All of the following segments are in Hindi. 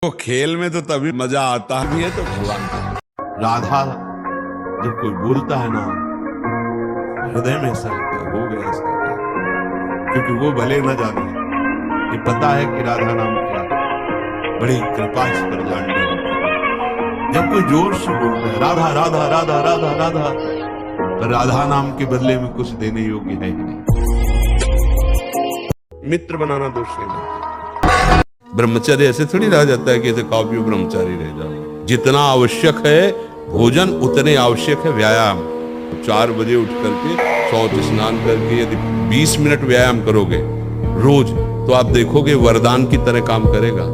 तो खेल में तो तभी मजा आता है तो भगवान। राधा जब कोई बोलता है ना, हृदय में ऐसा लगता है हो गया इसका काम। क्योंकि वो भले न जाने, ये पता है कि राधा नाम क्या बड़ी कृपा इस पर जानने की। जब कोई जोर से बोलता है राधा राधा राधा राधा राधा, तो राधा नाम के बदले में कुछ देने योग्य है ही नहीं। मित्र बनाना दोष नहीं। ब्रह्मचर्य ऐसे थोड़ी रह जाता है कि ऐसे खाओ पियो ब्रह्मचारी रह जाओ। जितना आवश्यक है भोजन, उतने आवश्यक है व्यायाम। 4 बजे उठ करके शौच स्नान करके यदि 20 मिनट व्यायाम करोगे रोज, तो आप देखोगे वरदान की तरह काम करेगा।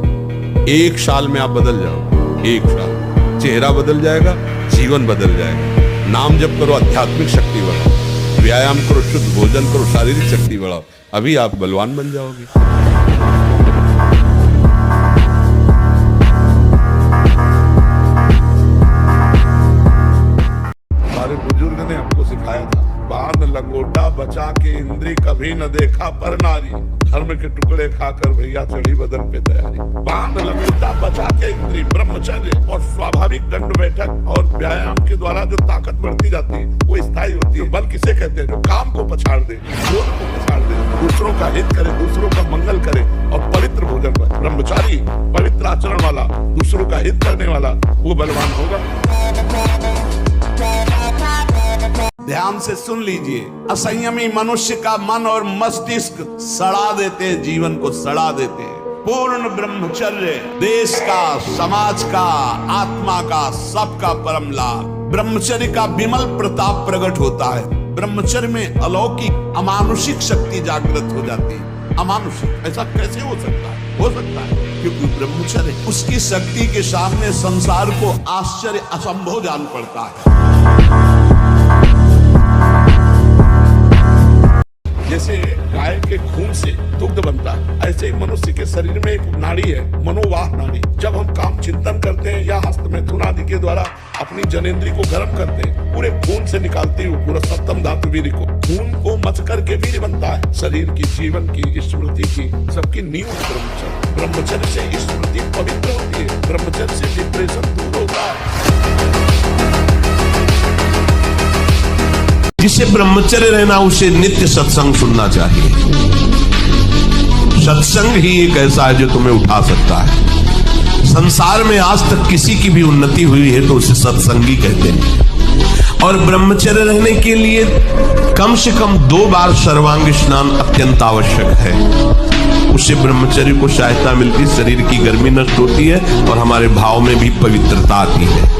1 साल में आप बदल जाओगे। 1 साल चेहरा बदल जाएगा, जीवन बदल जाएगा। नाम जप करो, आध्यात्मिक शक्ति बढ़ाओ, व्यायाम करो, शुद्ध भोजन करो, शारीरिक शक्ति बढ़ाओ, अभी आप बलवान बन जाओगे। बुजुर्ग ने हमको सिखाया था, बाण लंगोटा बचा के इंद्री कभी न देखा पर नारी, धर्म के टुकड़े खाकर भैया चढ़ी बदन पे तैयारी। बाण लंगोटा बचा के इंद्री, ब्रह्मचर्य और स्वाभाविक दंड बैठक और व्यायाम के द्वारा जो ताकत बढ़ती जाती है वो स्थायी होती है। बल किसे कहते हैं? जो काम को पछाड़ दे, क्रोध को पछाड़ दे, दूसरों का हित करे, दूसरों का मंगल करे और पवित्र भोजन करे। ब्रह्मचारी पवित्र आचरण वाला, दूसरों का हित करने वाला, वो बलवान होगा। ध्यान से सुन लीजिए, असंयमी मनुष्य का मन और मस्तिष्क सड़ा देते हैं, जीवन को सड़ा देते हैं। पूर्ण ब्रह्मचर्य देश का, समाज का, आत्मा का, सबका परम लाभ। ब्रह्मचर्य का विमल प्रताप प्रकट होता है। ब्रह्मचर्य में अलौकिक अमानुषिक शक्ति जागृत हो जाती है। अमानुषिक ऐसा कैसे हो सकता है? हो सकता है क्योंकि ब्रह्मचर्य, उसकी शक्ति के सामने संसार को आश्चर्य असंभव जान पड़ता है। जैसे गाय के खून से दुग्ध बनता है, ऐसे ही मनुष्य के शरीर में एक नाड़ी है, मनोवाह नाड़ी। जब हम काम चिंतन करते हैं या हस्त मैथुन आदि के द्वारा अपनी जनेंद्री को गर्म करते हैं, पूरे खून से निकालते हुए पूरा सप्तम धातु वीर्य को, खून को मच करके वीर्य बनता है। शरीर की, जीवन की, स्मृति की, सबकी नींव ब्रह्मचर्य। ब्रह्मचर्य से स्मृति पवित्र होती है, ब्रह्मचर्य से डिप्रेशन दूर होता है। जिसे ब्रह्मचर्य रहना, उसे नित्य सत्संग सुनना चाहिए। सत्संग ही एक ऐसा है जो तुम्हें उठा सकता है। संसार में आज तक किसी की भी उन्नति हुई है तो उसे सत्संगी कहते हैं। और ब्रह्मचर्य रहने के लिए कम से कम 2 बार सर्वांग स्नान अत्यंत आवश्यक है। उससे ब्रह्मचर्य को सहायता मिलती, शरीर की गर्मी नष्ट होती है और हमारे भाव में भी पवित्रता आती है।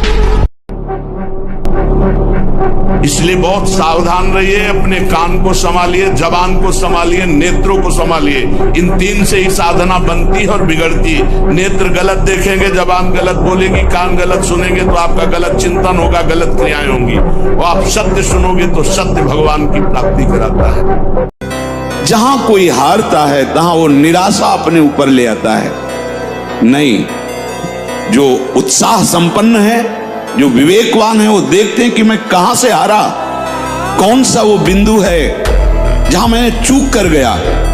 इसलिए बहुत सावधान रहिए, अपने कान को संभालिए, जबान को संभालिए, नेत्रों को संभालिए। इन 3 से ही साधना बनती है और बिगड़ती है। नेत्र गलत देखेंगे, जबान गलत बोलेगी, कान गलत सुनेंगे तो आपका गलत चिंतन होगा, गलत क्रियाएं होंगी। और आप सत्य सुनोगे तो सत्य भगवान की प्राप्ति कराता है। जहां कोई हारता है तहां वो निराशा अपने ऊपर ले आता है। नहीं, जो उत्साह संपन्न है, जो विवेकवान है, वो देखते हैं कि मैं कहां से हारा, कौन सा वो बिंदु है जहां मैंने चूक कर गया।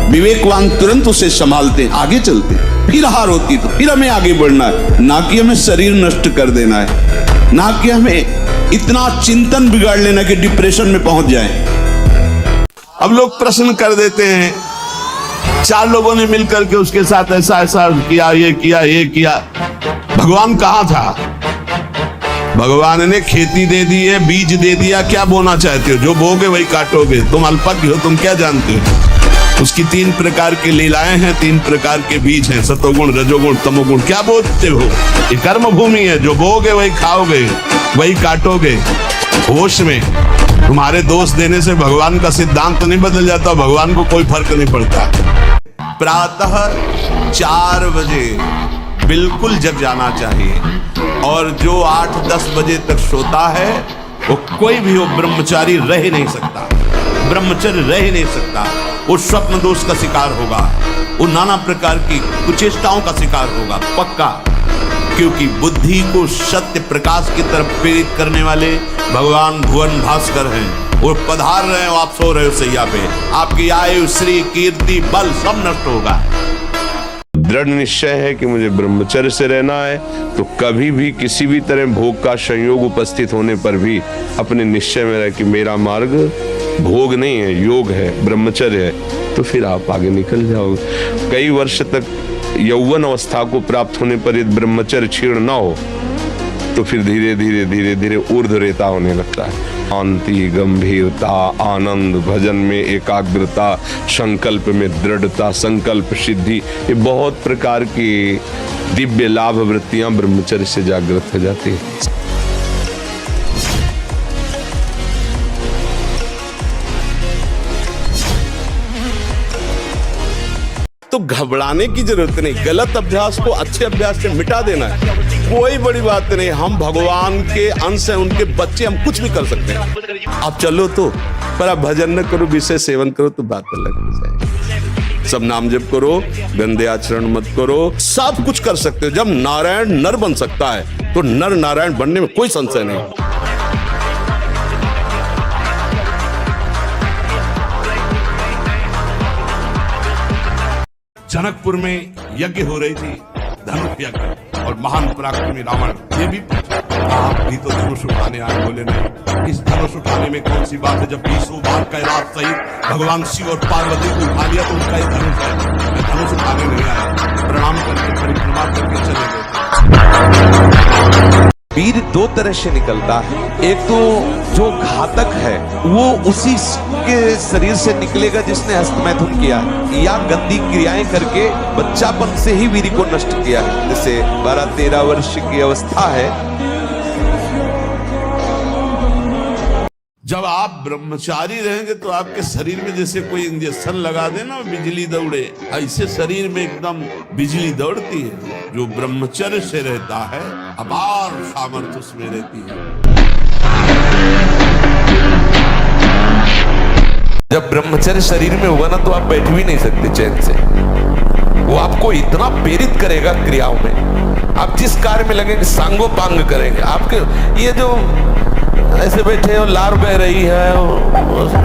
विवेकवान तुरंत उसे संभालते हैं, आगे चलते हैं। फिर हार होती तो फिर हमें आगे बढ़ना है, ना कि हमें शरीर नष्ट कर देना है, ना कि हमें इतना चिंतन बिगाड़ लेना कि डिप्रेशन में पहुंच जाए। अब लोग प्रश्न कर देते हैं, 4 लोगों ने मिलकर के उसके साथ ऐसा ऐसा किया, ये किया, ये किया, भगवान कहां था? भगवान ने खेती दे दी है, बीज दे दिया, क्या बोना चाहते हो? जो बोगे वही काटोगे। तुम अल्पज्ञ हो, तुम क्या जानते हो? उसकी 3 प्रकार की लीलाएं हैं, 3 प्रकार के बीज हैं, सतोगुण, रजोगुण, तमोगुण। क्या बोते हो? ये कर्म भूमि है, जो बोगे वही खाओगे, वही काटोगे। होश में तुम्हारे दोष देने से भगवान का सिद्धांत नहीं बदल जाता, भगवान को कोई फर्क नहीं पड़ता। प्रातः 4 बजे बिल्कुल जग जाना चाहिए, और जो 8-10 बजे तक सोता है वो कोई भी हो ब्रह्मचारी रह ही नहीं सकता, ब्रह्मचर्य रह ही नहीं सकता। वो स्वप्न दोष का शिकार होगा, वो नाना प्रकार की कुचेष्टाओं का शिकार होगा पक्का। क्योंकि बुद्धि को सत्य प्रकाश की तरफ प्रेरित करने वाले भगवान भुवन भास्कर हैं। वो पधार रहे हो, आप सो रहे हो सैया पे, आपकी आयु, श्री, कीर्ति, बल सब नष्ट होगा। दृढ़ निश्चय है कि मुझे ब्रह्मचर्य से रहना है, तो कभी भी किसी भी तरह भोग का संयोग उपस्थित होने पर भी अपने निश्चय में रहे कि मेरा मार्ग भोग नहीं है, योग है, ब्रह्मचर्य है, तो फिर आप आगे निकल जाओगे। कई वर्ष तक यौवन अवस्था को प्राप्त होने पर यदि ब्रह्मचर्य क्षीण ना हो तो फिर धीरे धीरे धीरे धीरे ऊर्ध्वरेता होने लगता है। शांति, गंभीरता, आनंद, भजन में एकाग्रता, संकल्प में दृढ़ता, संकल्प सिद्धि, ये बहुत प्रकार की दिव्य लाभ वृत्तियां ब्रह्मचर्य से जागृत हो जाती है। तो घबराने की जरूरत नहीं, गलत अभ्यास को अच्छे अभ्यास से मिटा देना है, कोई बड़ी बात नहीं। हम भगवान के अंश हैं, उनके बच्चे, हम कुछ भी कर सकते हैं। आप चलो तो, पर आप भजन न करो, विषय सेवन करो तो बात अलग हो जाएगी। सब नाम जप करो, गंदे आचरण मत करो, सब कुछ कर सकते हो। जब नारायण नर बन सकता है तो नर नारायण बनने में कोई संशय नहीं। जनकपुर में यज्ञ हो रही थी, धनुष यज्ञ, और महान पराक्रमी रावण ये भी आप भी तो धनुष उठाने आए, बोले नहीं। इस धनुष उठाने में कौन सी बात है, जब 20 बार कैलाश सहित भगवान शिव और पार्वती को उठा लिया तो उनका ही धनुष है। मैं धनुष उठाने नहीं आया, प्रणाम करके परिक्रमा करके चले गए। वीर दो तरह से निकलता है, एक तो जो घातक है वो उसी के शरीर से निकलेगा जिसने हस्तमैथुन किया है या गंदी क्रियाएं करके बच्चापन से ही वीर को नष्ट किया है। जैसे 12-13 वर्ष की अवस्था है, जब आप ब्रह्मचारी रहेंगे तो आपके शरीर में जैसे कोई इंजेक्शन लगा देना, बिजली दौड़े, ऐसे शरीर में एकदम बिजली दौड़ती है। जो ब्रह्मचर्य से रहता है अपार सामर्थ्य उसमें रहती है। जब ब्रह्मचर्य शरीर में होगा ना तो आप बैठ भी नहीं सकते चैन से। वो आपको इतना प्रेरित करेगा क्रियाओं में, आप जिस कार्य में लगेंगे सांगोपांग करेंगे। आपके ये जो ऐसे बैठे हो, लार बह रही है,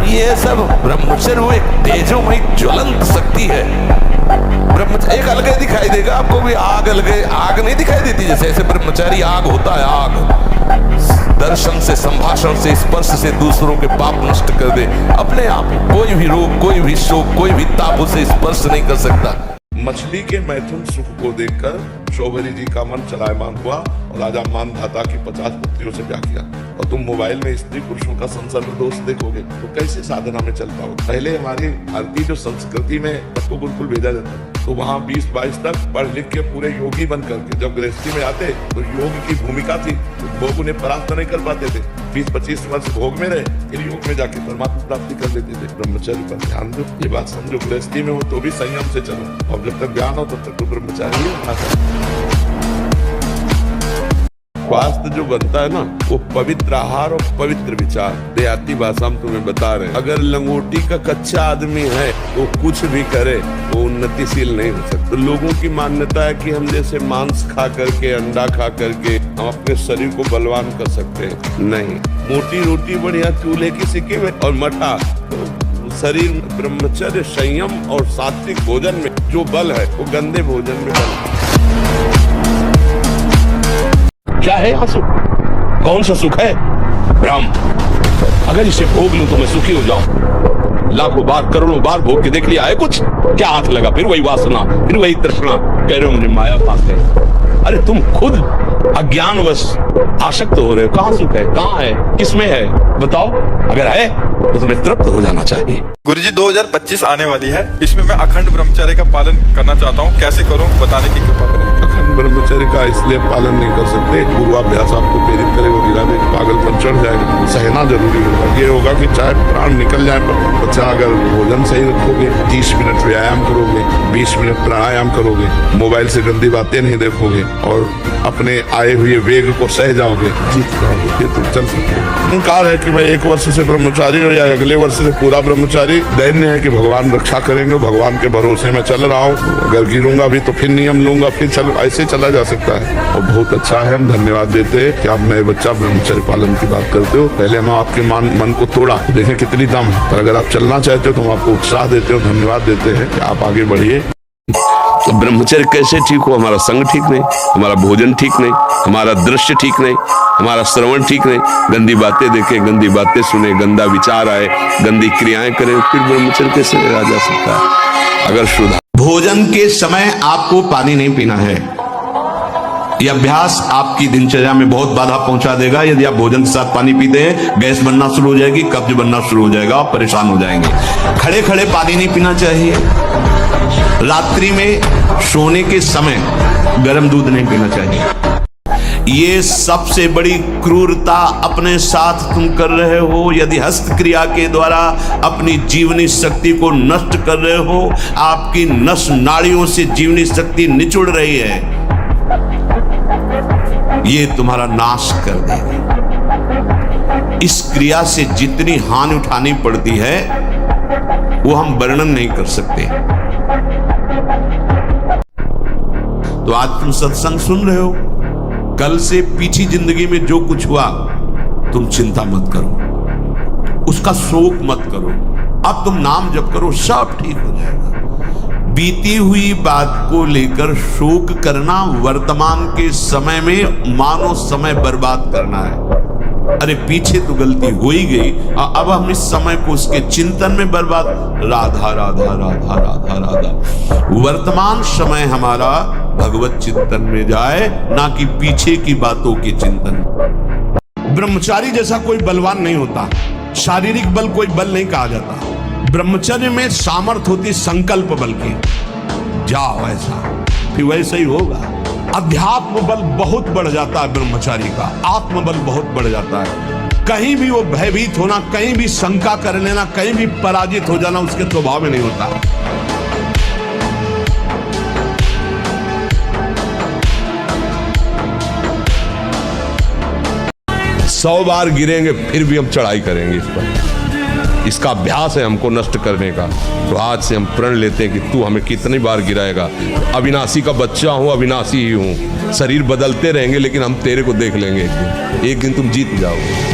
ये सब ब्रह्मचर्य वो एक तेजोमयी ज्वलंत शक्ति है। ब्रह्मचर्य एक अलग दिखाई देगा आपको भी, आग अलग, आग नहीं दिखाई देती जैसे, ऐसे ब्रह्मचारी आग होता है। आग दर्शन से, संभाषण से, स्पर्श से दूसरों के पाप नष्ट कर दे अपने आप। कोई भी रोग, कोई भी शोक, कोई भी ताप उसे स्पर्श नहीं कर सकता। मछली के मैथुन सुख को देखकर शौभरी जी का मन चलायमान हुआ और राजा मानधाता की 50 पुत्रियों से ब्याह किया। और तुम मोबाइल में स्त्री पुरुषों का संसर्ग दोष देखोगे तो कैसे साधना में चल पाओगे। पहले हमारी भारतीय जो संस्कृति में सबको गुरुकुल भेजा जाता है, तो वहाँ 20-22 तक पढ़ लिख के पूरे योगी बन करके जब गृहस्थी में आते तो योग की भूमिका थी, तो भोग उन्हें प्राप्त नहीं कर पाते थे। 20-25 वर्ष भोग में रहे, फिर योग में जाके परमात्मा प्राप्ति कर लेते थे। ब्रह्मचर्य पर ध्यान दो, ये बात समझो। गृहस्थी में हो तो भी संयम से चलो, और जब तक ज्ञान हो तब तक तो ब्रह्मचारी ही। स्वास्थ्य जो बनता है ना, वो पवित्र आहार और पवित्र विचार। देहाती भाषा में तुम्हें बता रहे हैं, अगर लंगोटी का कच्चा आदमी है तो कुछ भी करे वो उन्नतिशील नहीं हो सकता। तो लोगों की मान्यता है कि हम जैसे मांस खा करके, अंडा खा करके हम अपने शरीर को बलवान कर सकते हैं। नहीं, मोटी रोटी बढ़िया चूल्हे की सिक्की में और मठा, तो शरीर ब्रह्मचर्य, संयम और सात्विक भोजन में जो बल है वो गंदे भोजन में बल है। क्या है यहाँ सुख? कौन सा सुख है? ब्रह्म। अगर इसे भोग लूं तो मैं सुखी हो जाऊं। लाखों बार, करोड़ों बार भोग के देख लिया है कुछ? क्या हाथ लगा? फिर वही वासना, फिर वही तृष्णा। कह रहे हो मुझे माया पास है। अरे तुम खुद अज्ञानवश आसक्त हो रहे हो। कहाँ सुख है? कहाँ है? किसमें है? बताओ। अगर है तो तुम्हें तृप्त हो जाना चाहिए। गुरुजी 2025 आने वाली है, इसमें मैं अखंड ब्रह्मचर्य का पालन करना चाहता हूँ, कैसे करूँ बताने की कृपा करें। अखंड ब्रह्मचर्य का इसलिए पालन नहीं कर सकते, पूर्वाभ्यास आपको प्रेरित करेगा, धीरे धीरे पागलपन चढ़ जाएगा। सहना जरूरी होगा। ये होगा कि चाहे प्राण निकल जाए पर बच्चा, अगर भोजन सही रखोगे, 30 मिनट व्यायाम करोगे, 20 मिनट प्राणायाम करोगे, मोबाइल से गंदी बातें नहीं देखोगे और अपने आए हुए वेग को सह जाओगे, जीत जाओगे, फिर तुम चल सकते हो। अहंकार है कि मैं 1 वर्ष से ब्रह्मचारी हूँ या अगले वर्ष से पूरा ब्रह्मचारी। दैन्य है कि भगवान रक्षा करेंगे, भगवान के भरोसे में चल रहा हूँ। अगर गिरूंगा भी तो फिर नियम लूंगा, फिर चलो, ऐसे चला जा सकता है। और बहुत अच्छा है, हम धन्यवाद देते हैं कि आप नए बच्चा ब्रह्मचर्य पालन की बात करते हो। पहले हम आपके मन को तोड़ा, देखें कितनी दम है, पर अगर आप चलना चाहते हो तो हम आपको उत्साह देते हो, धन्यवाद देते हैं कि आप आगे बढ़िए। तो ब्रह्मचर्य कैसे ठीक हो? हमारा संग ठीक नहीं, हमारा भोजन ठीक नहीं, हमारा दृश्य ठीक नहीं, हमारा श्रवण ठीक नहीं, गंदी बातें देखें, गंदी बातें सुने, गंदा विचार आए, गंदी क्रियाएं करें, फिर ब्रह्मचर्य कैसे रहा जा सकता है? अगर सुधार। भोजन के समय आपको पानी नहीं पीना है। यह अभ्यास आपकी दिनचर्या में बहुत बाधा पहुंचा देगा। यदि आप भोजन के साथ पानी पीते हैं, गैस बनना शुरू हो जाएगी, कब्ज बनना शुरू हो जाएगा, आप परेशान हो जाएंगे। खड़े खड़े पानी नहीं पीना चाहिए। रात्रि में सोने के समय गर्म दूध नहीं पीना चाहिए। ये सबसे बड़ी क्रूरता अपने साथ तुम कर रहे हो। यदि हस्त क्रिया के द्वारा अपनी जीवनी शक्ति को नष्ट कर रहे हो, आपकी नस नाड़ियों से जीवनी शक्ति निचुड़ रही है, ये तुम्हारा नाश कर देगी। इस क्रिया से जितनी हानि उठानी पड़ती है वो हम वर्णन नहीं कर सकते। तो आज तुम सत्संग सुन रहे हो, कल से पीछी जिंदगी में जो कुछ हुआ तुम चिंता मत करो, उसका शोक मत करो। अब तुम नाम जप करो, सब ठीक हो जाएगा। बीती हुई बात को लेकर शोक करना वर्तमान के समय में मानो समय बर्बाद करना है। अरे पीछे तो गलती हो ही गई, अब हम इस समय को उसके चिंतन में बर्बाद। राधा राधा राधा राधा राधा। वर्तमान समय हमारा भगवत चिंतन में जाए, ना कि पीछे की बातों के चिंतन। ब्रह्मचारी जैसा कोई बलवान नहीं होता। शारीरिक बल कोई बल नहीं कहा जाता। ब्रह्मचर्य में सामर्थ होती संकल्प बल की। जाओ ऐसा, फिर वैसे ही होगा। अध्यात्म बल बहुत बढ़ जाता है ब्रह्मचारी का, आत्मबल बहुत बढ़ जाता है। कहीं भी वो भयभीत होना, कहीं भी शंका कर लेना, कहीं भी पराजित हो जाना उसके स्वभाव में नहीं होता। 100 बार गिरेंगे फिर भी हम चढ़ाई करेंगे इस पर। इसका अभ्यास है हमको नष्ट करने का। तो आज से हम प्रण लेते हैं कि तू हमें कितनी बार गिराएगा। अविनाशी का बच्चा हूं, अविनाशी ही हूं। शरीर बदलते रहेंगे लेकिन हम तेरे को देख लेंगे। एक दिन तुम जीत जाओगे।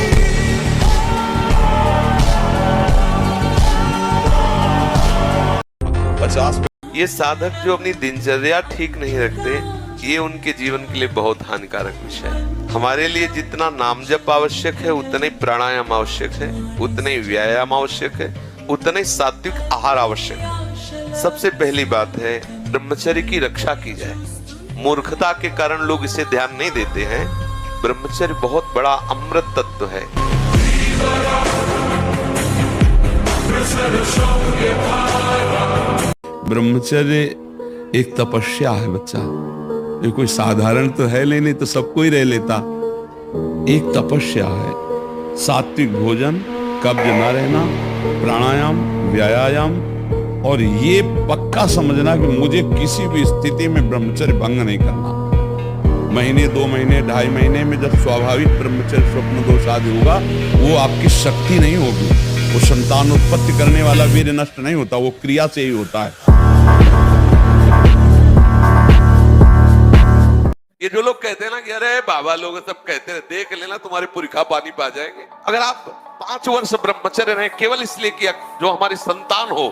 ये साधक जो अपनी दिनचर्या ठीक नहीं रखते, ये उनके जीवन के लिए बहुत हानिकारक विषय है। हमारे लिए जितना नाम जप आवश्यक है, उतना ही प्राणायाम आवश्यक है, उतना ही व्यायाम आवश्यक है, उतना ही सात्विक आहार आवश्यक है। सबसे पहली बात है ब्रह्मचर्य की रक्षा की जाए। मूर्खता के कारण लोग इसे ध्यान नहीं देते हैं। ब्रह्मचर्य बहुत बड़ा अमृत तत्व है। ब्रह्मचर्य एक तपस्या है बच्चा। ये कोई साधारण तो है नहीं तो सबको ही रह लेता। एक तपस्या है। सात्विक भोजन, कब्ज न रहना, प्राणायाम, व्यायाम, और ये पक्का समझना कि मुझे किसी भी स्थिति में ब्रह्मचर्य भंग नहीं करना। महीने, 2 महीने, 2.5 महीने में जब स्वाभाविक ब्रह्मचर्य स्वप्न दोष आदि होगा, वो आपकी शक्ति नहीं होगी। वो संतान उत्पत्ति करने वाला वीर्य नष्ट नहीं होता, वो क्रिया से ही होता है। ये जो लोग कहते हैं ना कि अरे बाबा लोग सब कहते हैं, देख लेना तुम्हारे पुरखा पानी पा जाएंगे। अगर आप 5 वर्ष ब्रह्मचर्य रहे केवल इसलिए कि जो हमारी संतान हो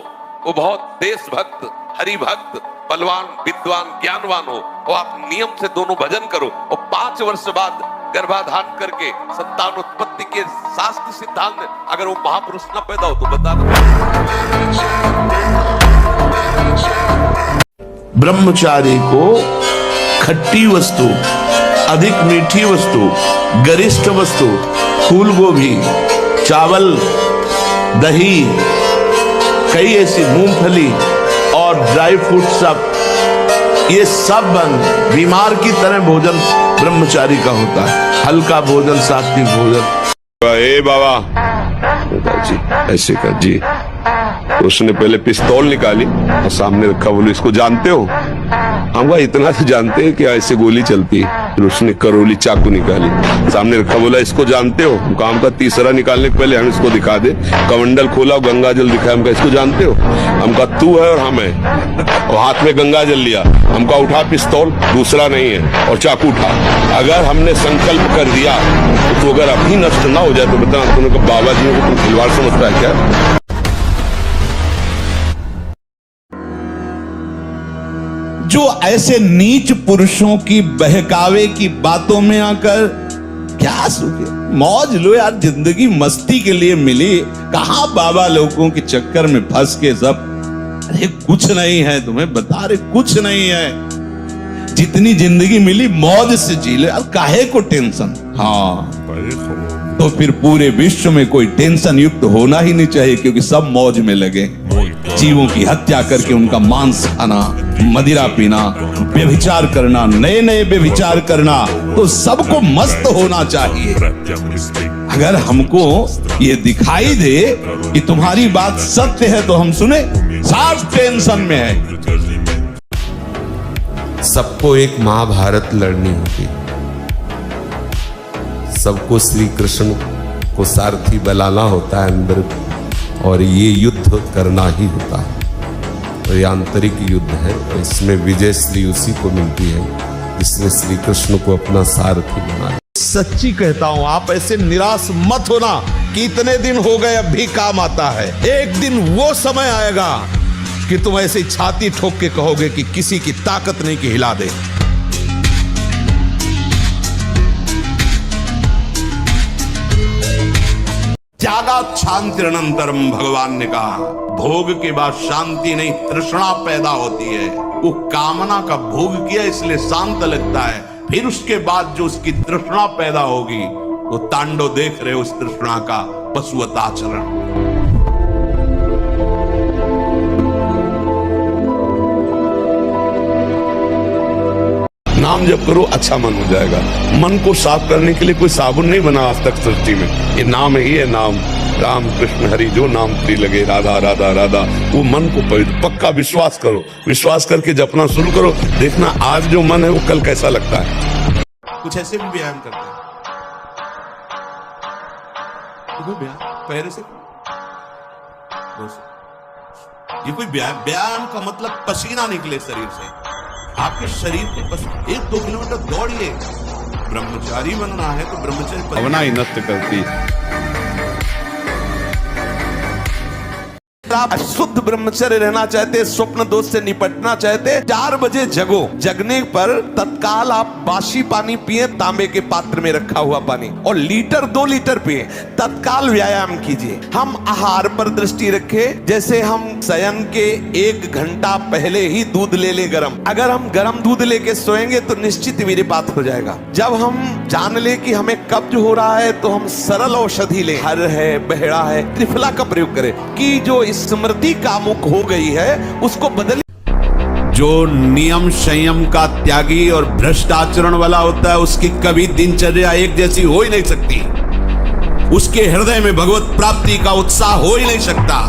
वो बहुत देशभक्त, हरिभक्त, बलवान, विद्वान, ज्ञानवान हो, और आप नियम से दोनों भजन करो, और 5 वर्ष बाद गर्भाधान करके संतान उत्पत्ति के शास्त्र सिद्धांत अगर वो महापुरुष न पैदा हो तो बता दो। ब्रह्मचारी को खट्टी वस्तु, अधिक मीठी वस्तु, गरिष्ठ वस्तु, फूल गोभी, चावल, दही, कई ऐसी मूंगफली और ड्राई फ्रूट, सब ये सब बंद। बीमार की तरह भोजन ब्रह्मचारी का होता है। हल्का भोजन, सात्विक भोजन। ए बाबा जी ऐसे कर जी। उसने पहले पिस्तौल निकाली और सामने रखा। बोले इसको जानते हो? हम कहा इतना तो जानते हैं कि ऐसे गोली चलती है। फिर उसने करोली चाकू निकाली, सामने रखा। बोला इसको जानते हो? हम का तीसरा निकालने के पहले हम इसको दिखा दे। कमंडल खोला, गंगा जल दिखाया। हम इसको जानते हो? हम कहा तू है और हम है। और हाथ में गंगा जल लिया। हमका उठा पिस्तौल, दूसरा नहीं है, और चाकू उठा। अगर हमने संकल्प कर दिया तो अगर अभी नष्ट ना हो जाए तो बताना। तुमने कहा बाबा जी को तुम खिलवाड़ समझता है क्या? जो ऐसे नीच पुरुषों की बहकावे की बातों में आकर क्या सुख है? मौज लो यार, जिंदगी मस्ती के लिए मिली। कहां बाबा लोगों के चक्कर में फंस के सब, अरे कुछ नहीं है, तुम्हें बता रहे कुछ नहीं है। जितनी जिंदगी मिली मौज से जी लो यार, काहे को टेंशन। हाँ, तो फिर पूरे विश्व में कोई टेंशन युक्त होना ही नहीं चाहिए, क्योंकि सब मौज में लगे। जीवों की हत्या करके उनका मांस खाना, मदिरा पीना, व्यभिचार करना, नए नए व्यभिचार करना, तो सबको मस्त होना चाहिए। अगर हमको ये दिखाई दे कि तुम्हारी बात सत्य है तो हम सुने, सब टेंशन में है। सबको एक महाभारत लड़नी होगी, सबको श्री कृष्ण को सारथी बनाना होता है अंदर, और ये युद्ध करना ही होता है। और ये आंतरिक युद्ध है, और इसमें विजय श्री उसी को मिलती है जिसने श्री कृष्ण को अपना सारथी बनाया। सच्ची कहता हूं, आप ऐसे निराश मत होना कि इतने दिन हो गए अब भी काम आता है। एक दिन वो समय आएगा कि तुम ऐसे छाती ठोक के कहोगे कि किसी की ताकत नहीं कि हिला दे। त्यागात शांतिरनंतरम, भगवान ने कहा, भोग के बाद शांति नहीं तृष्णा पैदा होती है। वो कामना का भोग किया इसलिए शांत लगता है, फिर उसके बाद जो उसकी तृष्णा पैदा होगी, वो तांडव देख रहे हो उस तृष्णा का, पशुवत आचरण। नाम जप करो, अच्छा मन हो जाएगा। मन को साफ करने के लिए कोई साबुन नहीं बना आज तक सृष्टि में, ये नाम ही है नाम। राम कृष्ण हरि जो नाम प्रिय लगे, राधा राधा राधा, वो मन को पवित्र। पक्का विश्वास करो, विश्वास करके जपना शुरू करो, देखना आज जो मन है वो कल कैसा लगता है। कुछ ऐसे भी व्यायाम करते हैं, पैर से ये कोई व्यायाम का मतलब पसीना निकले शरीर से, आपके शरीर को 1-2 किलोमीटर दौड़िए। ब्रह्मचारी बनना है तो ब्रह्मचर्य भावना ही नष्ट करती। आप शुद्ध ब्रह्मचर्य रहना चाहते, स्वप्न दोष से निपटना चाहते, 4 बजे जगो। जगने पर तत्काल आप बासी पानी पिए, तांबे के पात्र में रखा हुआ पानी, और 1-2 लीटर पिए। तत्काल व्यायाम कीजिए। हम आहार पर दृष्टि रखें, जैसे हम शयन के 1 घंटा पहले ही दूध ले ले गरम। अगर हम गरम दूध लेके सोएंगे तो निश्चित वीर्यपात हो जाएगा। जब हम जान ले कि हमें कब्ज हो रहा है तो हम सरल औषधि ले, हर है, बहेड़ा है, त्रिफला का प्रयोग करें कि जो स्मृति कामुक हो गई है उसको बदल। जो नियम संयम का त्यागी और भ्रष्ट आचरण वाला होता है, उसकी कभी दिनचर्या एक जैसी हो ही नहीं सकती। उसके हृदय में भगवत प्राप्ति का उत्साह हो ही नहीं सकता।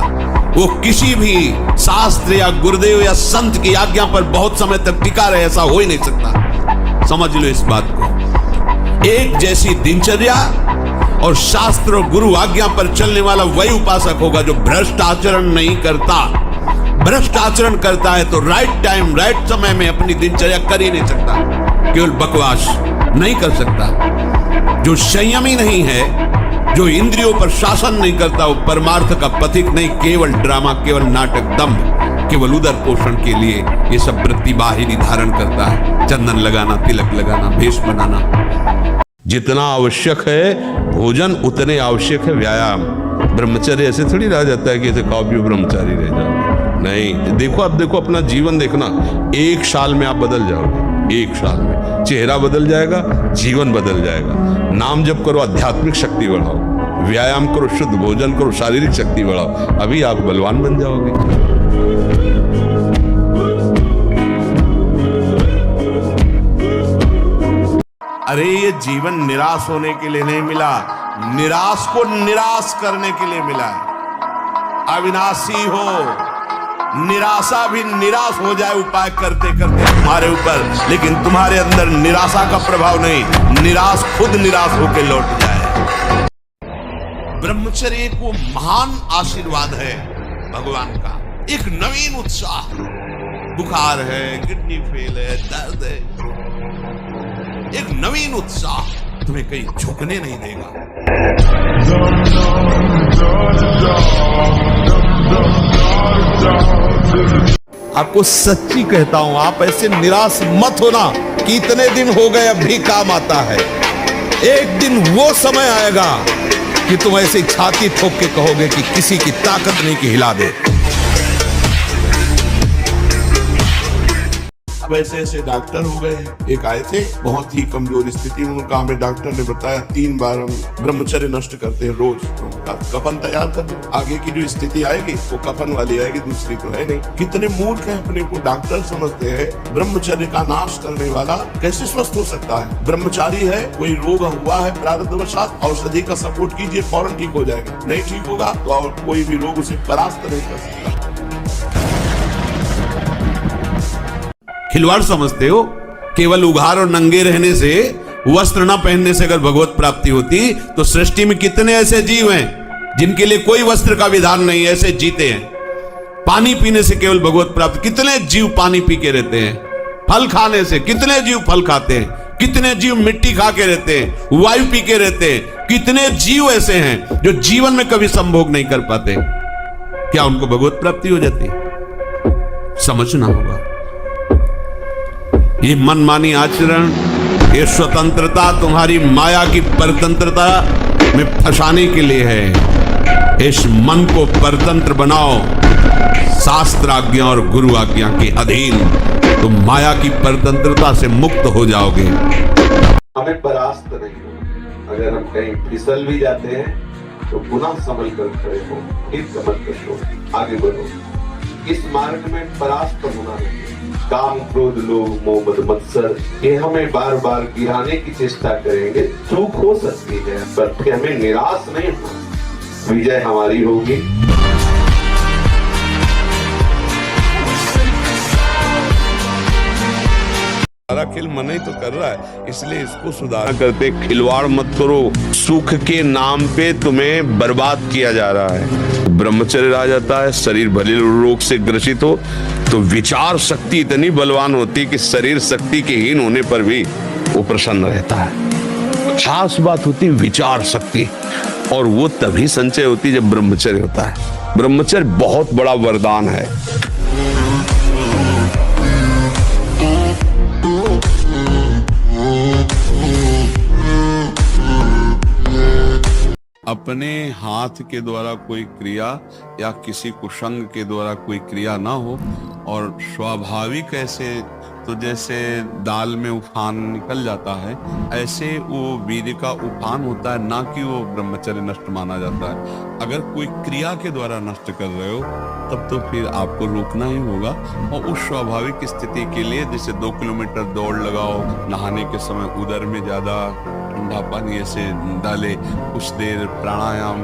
वो किसी भी शास्त्र या गुरुदेव या संत की आज्ञा पर बहुत समय तक टिका रहे, ऐसा हो ही नहीं सकता। समझ लो इस बात को। एक जैसी दिनचर्या और शास्त्र और गुरु आज्ञा पर चलने वाला वही उपासक होगा जो भ्रष्ट आचरण नहीं करता। भ्रष्ट आचरण करता है तो राइट टाइम राइट समय में अपनी दिनचर्या कर ही नहीं सकता, केवल बकवास नहीं कर सकता। जो संयमी नहीं है, जो इंद्रियों पर शासन नहीं करता, वो परमार्थ का पथिक नहीं, केवल ड्रामा, केवल नाटक, दम्भ, केवल उदर पोषण के लिए ये सब वृत्ति बाहिरी धारण करता है। चंदन लगाना, तिलक लगाना, भेष बनाना। जितना आवश्यक है भोजन, उतने आवश्यक है व्यायाम। ब्रह्मचर्य ऐसे थोड़ी रह जाता है कि ऐसे खाओ पियो ब्रह्मचारी रह जाओ, नहीं। देखो, अब देखो अपना जीवन देखना, 1 साल में आप बदल जाओगे। 1 साल में चेहरा बदल जाएगा, जीवन बदल जाएगा। नाम जप करो, आध्यात्मिक शक्ति बढ़ाओ, व्यायाम करो, शुद्ध भोजन करो, शारीरिक शक्ति बढ़ाओ, अभी आप बलवान बन जाओगे। अरे ये जीवन निराश होने के लिए नहीं मिला, निराश को निराश करने के लिए मिला है। अविनाशी हो, निराशा भी निराश हो जाए उपाय करते करते तुम्हारे ऊपर, लेकिन तुम्हारे अंदर निराशा का प्रभाव नहीं, निराश खुद निराश होकर लौट जाए। ब्रह्मचर्य को महान आशीर्वाद है भगवान का। एक नवीन उत्साह, बुखार है, किडनी फेल है, दर्द है, एक नवीन उत्साह तुम्हें कहीं झुकने नहीं देगा। आपको सच्ची कहता हूं, आप ऐसे निराश मत होना कि इतने दिन हो गए अब भी काम आता है। एक दिन वो समय आएगा कि तुम ऐसे छाती ठोक के कहोगे कि किसी की ताकत नहीं कि हिला दे। अब ऐसे डॉक्टर हो गए। एक आए थे बहुत ही कमजोर स्थिति में, उनका हमें डॉक्टर ने बताया 3 बार हम ब्रह्मचर्य नष्ट करते हैं रोज। तो कफन तैयार कर, आगे की जो स्थिति आएगी वो कफन वाली आएगी, दूसरी तो है नहीं। कितने मूर्ख हैं, अपने को डॉक्टर समझते हैं। ब्रह्मचर्य का नाश करने वाला कैसे स्वस्थ हो सकता है? ब्रह्मचारी है, कोई रोग हुआ है प्रारब्धवशात, औषधि का सपोर्ट कीजिए, फौरन ठीक हो जाएगा। नहीं ठीक होगा तो और कोई भी रोग उसे परास्त नहीं कर सकता। खिलवाड़ समझते हो? केवल उघार और नंगे रहने से, वस्त्र न पहनने से अगर भगवत प्राप्ति होती तो सृष्टि में कितने ऐसे जीव हैं जिनके लिए कोई वस्त्र का विधान नहीं, ऐसे जीते हैं। पानी पीने से केवल भगवत प्राप्ति, कितने जीव पानी पी के रहते हैं। फल खाने से कितने जीव फल खाते हैं, कितने जीव मिट्टी खा के रहते हैं, वायु पी के रहते हैं। कितने जीव ऐसे हैं जो जीवन में कभी संभोग नहीं कर पाते, क्या उनको भगवत प्राप्ति हो जाती? समझना होगा। ये मनमानी आचरण, ये स्वतंत्रता तुम्हारी माया की परतंत्रता में फंसाने के लिए है। इस मन को परतंत्र बनाओ, शास्त्र आज्ञा और गुरु आज्ञा के अधीन, तुम माया की परतंत्रता से मुक्त हो जाओगे। हमें परास्त नहीं हो। अगर हम कहीं फिसल भी जाते हैं तो पुनः संभल कर खड़े हो, हित मत करो, आगे बढ़ो। इस मार्ग में परास्त होना नहीं। काम, क्रोध, लोभ, मोह, मद, मत्सर ये हमें बार बार गिराने की चेष्टा करेंगे। चूक हो सकती है पर फिर हमें निराश नहीं होना, विजय हमारी होगी। सारा खेल मन ही तो कर रहा है, इसलिए इसको सुधार करते। खिलवाड़ मत करो, सुख के नाम पे तुम्हें बर्बाद किया जा रहा है। ब्रह्मचर्य आ जाता है, शरीर भले रोग से ग्रसित हो तो विचार शक्ति इतनी बलवान होती है कि शरीर शक्ति के हीन होने पर भी वो प्रसन्न रहता है। खास बात होती है विचार शक्ति, और वो तभी संचय होती है जब ब्रह्मचर्य होता है। ब्रह्मचर्य बहुत बड़ा वरदान है। अपने हाथ के द्वारा कोई क्रिया या किसी कुसंग के द्वारा कोई क्रिया ना हो, और स्वाभाविक ऐसे तो जैसे दाल में उफान निकल जाता है, ऐसे वो वीर्य का उफान होता है, ना कि वो ब्रह्मचर्य नष्ट माना जाता है। अगर कोई क्रिया के द्वारा नष्ट कर रहे हो तब तो फिर आपको रोकना ही होगा। और उस स्वाभाविक स्थिति के लिए जैसे 2 किलोमीटर दौड़ लगाओ, नहाने के समय उदर में ज्यादा ठंडा पानी ऐसे डाले, कुछ देर प्राणायाम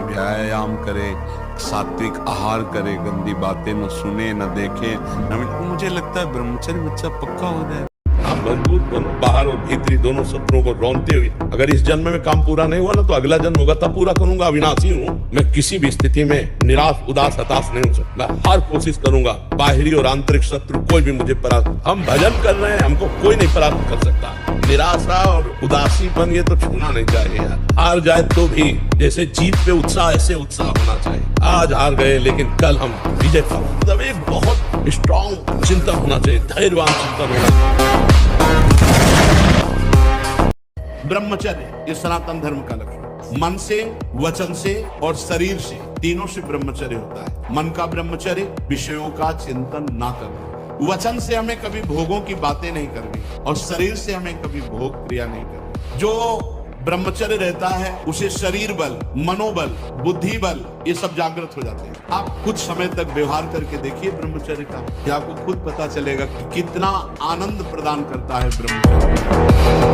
व्यायाम करे, सात्विक आहार करे, गंदी बातें न सुने न देखे न। मुझे लगता है ब्रह्मचर्य बच्चा पक्का हो जाए। आप मजबूत बनो, बाहर और भीतरी दोनों शत्रुओं को रौंदते हुए। अगर इस जन्म में काम पूरा नहीं हुआ ना तो अगला जन्म होगा, तब पूरा करूंगा। अविनाशी हूँ मैं, किसी भी स्थिति में निराश, उदास, हताश नहीं हो सकता। हर कोशिश करूंगा, बाहरी और आंतरिक शत्रु कोई भी मुझे परास्त। हम भजन कर रहे हैं, हमको कोई नहीं परास्त कर सकता। निराशा और उदासीपन ये तो छूना नहीं चाहिए यार। हार जाए तो भी जैसे जीत पे उत्साह, ऐसे उत्साह होना चाहिए। आज हार गए लेकिन कल हम विजय पाएंगे। मतलब एक बहुत स्ट्रॉन्ग चिंतन होना चाहिए, धैर्यवान चिंतन होना चाहिए। ब्रह्मचर्य ये सनातन धर्म का लक्ष्य। मन से, वचन से और शरीर से, तीनों से ब्रह्मचर्य होता है। मन का ब्रह्मचर्य, विषयों का चिंतन ना करना। वचन से हमें कभी भोगों की बातें नहीं करनी, और शरीर से हमें कभी भोग क्रिया नहीं करनी। जो ब्रह्मचर्य रहता है उसे शरीर बल, मनोबल, बुद्धि बल ये सब जागृत हो जाते हैं। आप कुछ समय तक व्यवहार करके देखिए ब्रह्मचर्य का, या आपको खुद पता चलेगा कि कितना आनंद प्रदान करता है ब्रह्मचर्य।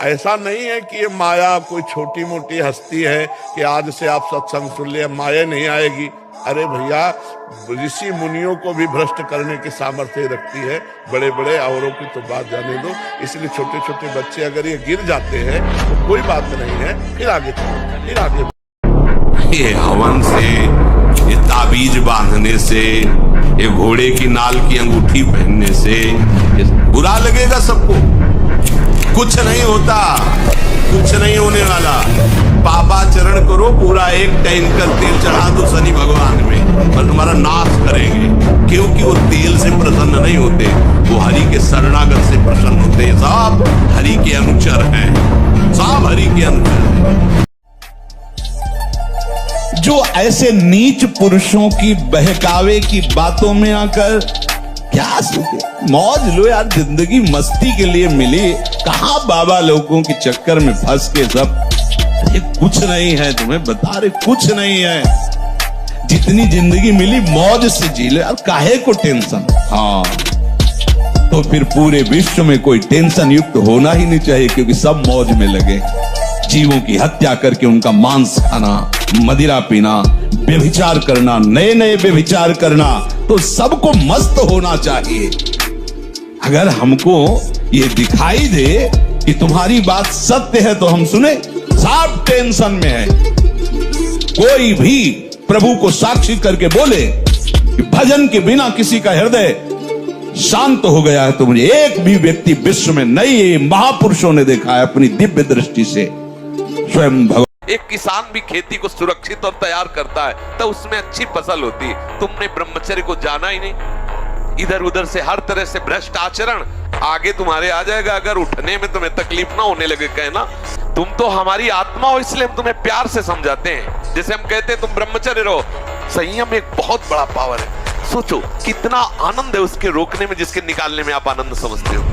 ऐसा नहीं है कि ये माया कोई छोटी मोटी हस्ती है कि आज से आप सत्संग सुन लिया माया नहीं आएगी। अरे भैया, ऋषि मुनियों को भी भ्रष्ट करने की सामर्थ्य रखती है, बड़े बड़े औरों की तो बात जाने दो। इसलिए छोटे छोटे बच्चे अगर ये गिर जाते हैं तो कोई बात नहीं है, फिर आगे चलो, फिर आगे। ये हवन से, ये ताबीज बांधने से, ये घोड़े की नाल की अंगूठी पहनने से बुरा लगेगा सबको। कुछ नहीं होता, कुछ नहीं होने वाला। पापाचरण करो, पूरा एक टैंकर तेल चढ़ा दो शनि भगवान में, और तुम्हारा नाश करेंगे, क्योंकि वो तेल से प्रसन्न नहीं होते, वो हरि के शरणागत से प्रसन्न होते हैं। सब हरि के अनुचर हैं, सब हरि के अनुचर हैं। जो ऐसे नीच पुरुषों की बहकावे की बातों में आकर क्या सोचे, मौज लो यार, जिंदगी मस्ती के लिए मिली, कहां बाबा लोगों के चक्कर में फंस के सब, अरे कुछ नहीं है, तुम्हें बता रहे कुछ नहीं है, जितनी जिंदगी मिली मौज से जी लो यार, काहे को टेंशन। हाँ, तो फिर पूरे विश्व में कोई टेंशन युक्त होना ही नहीं चाहिए, क्योंकि सब मौज में लगे, जीवों की हत्या करके उनका मांस खाना, मदिरा पीना, व्यभिचार करना, नए नए व्यभिचार करना, तो सबको मस्त होना चाहिए। अगर हमको ये दिखाई दे कि तुम्हारी बात सत्य है तो हम सुने, सब टेंशन में है। कोई भी प्रभु को साक्षी करके बोले कि भजन के बिना किसी का हृदय शांत हो गया है, तो मुझे एक भी व्यक्ति विश्व में नहीं, महापुरुषों ने देखा है अपनी दिव्य दृष्टि से, स्वयं भगवान। एक किसान भी खेती को सुरक्षित और तैयार करता है तो उसमें अच्छी फसल होती है। तुमने ब्रह्मचर्य को जाना ही नहीं, इधर उधर से हर तरह से भ्रष्ट आचरण आगे तुम्हारे आ जाएगा, अगर उठने में तुम्हें तकलीफ ना होने लगे। कहना तुम तो हमारी आत्मा हो, इसलिए हम तुम्हें प्यार से समझाते हैं। जैसे हम कहते हैं तुम ब्रह्मचर्य रहो, संयम एक बहुत बड़ा पावर है। सोचो कितना आनंद है उसके रोकने में, जिसके निकालने में आप आनंद समझते हो।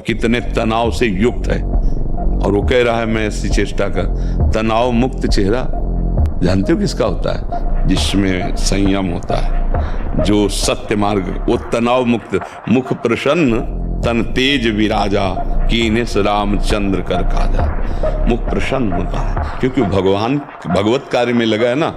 कितने तनाव से युक्त है, और वो कह रहा है मैं ऐसी चेष्टा कर। तनाव मुक्त चेहरा जानते हो किसका होता है? जिसमें संयम होता है, जो सत्य मार्ग, वो तनाव मुक्त, मुख प्रसन्न तन तेज विराजा, कीनेस रामचंद्र कर काजा। मुख प्रसन्न होता है क्योंकि भगवान भगवत कार्य में लगा है ना।